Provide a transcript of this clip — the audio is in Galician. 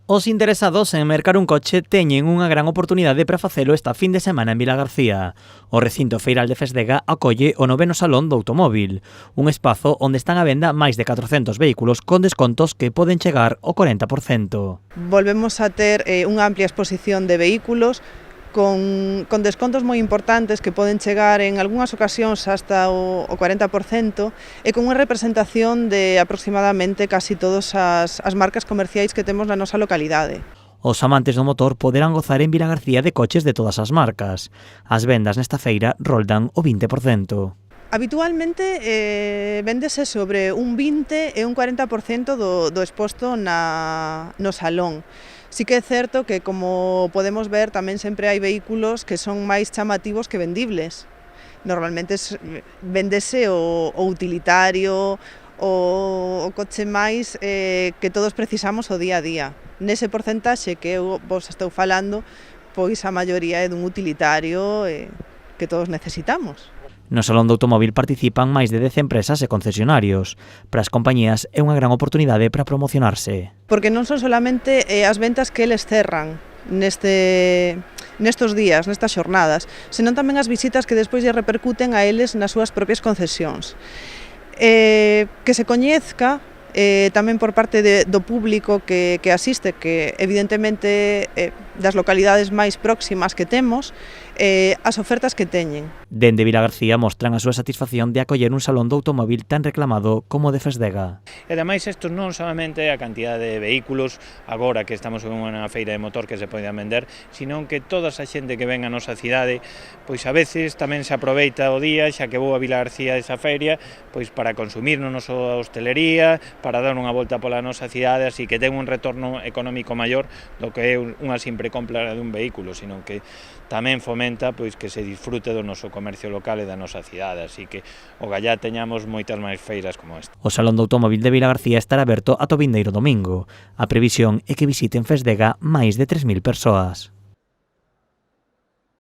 Os interesados en mercar un coche teñen unha gran oportunidade para facelo esta fin de semana en Vilagarcía. O recinto feiral de Fesdega acolle o 9º Salón do Automóvil, un espazo onde están á venda máis de 400 vehículos con descontos que poden chegar ao 40%. Volvemos a ter unha amplia exposición de vehículos con descontos moi importantes que poden chegar en algunhas ocasións hasta o 40% e con unha representación de aproximadamente casi todas as marcas comerciais que temos na nosa localidade. Os amantes do motor poderán gozar en Vilagarcía de coches de todas as marcas. As vendas nesta feira roldan o 20%. Habitualmente véndese sobre un 20 e un 40% do exposto no salón. Sí que é certo que, como podemos ver, tamén sempre hai vehículos que son máis chamativos que vendibles. Normalmente véndese o utilitario, o coche máis que todos precisamos o día a día. Nese porcentaxe que eu vos estou falando, pois a maioría é dun utilitario que todos necesitamos. No Salón do Automóvil participan máis de 10 empresas e concesionarios. Para as compañías é unha gran oportunidade para promocionarse. Porque non son solamente as ventas que eles cerran nestos días, nestas xornadas, senón tamén as visitas que despois lle repercuten a eles nas súas propias concesións. Que se coñezca tamén por parte do público que asiste, que evidentemente das localidades máis próximas que temos, as ofertas que teñen. Dende Vilagarcía mostran a súa satisfacción de acoller un salón do automóvil tan reclamado como o de Fesdega. E ademais isto non solamente a cantidad de vehículos agora que estamos en unha feira de motor que se poden vender, sino que toda esa xente que ven a nosa cidade, pois a veces tamén se aproveita o día, xa que vou a Vilagarcía desa feria, pois para consumir na nosa hostelería, para dar unha volta pola nosa cidade, así que ten un retorno económico maior do que é unha simple compra dun vehículo, sino que tamén fomenta pois que se disfrute do noso comercio local e da nosa cidade, así que ogallá teñamos moitas máis feiras como esta. O Salón do Automóvil de Vilagarcía estará aberto ata o vindeiro domingo. A previsión é que visiten Fesdega máis de 3.000 persoas.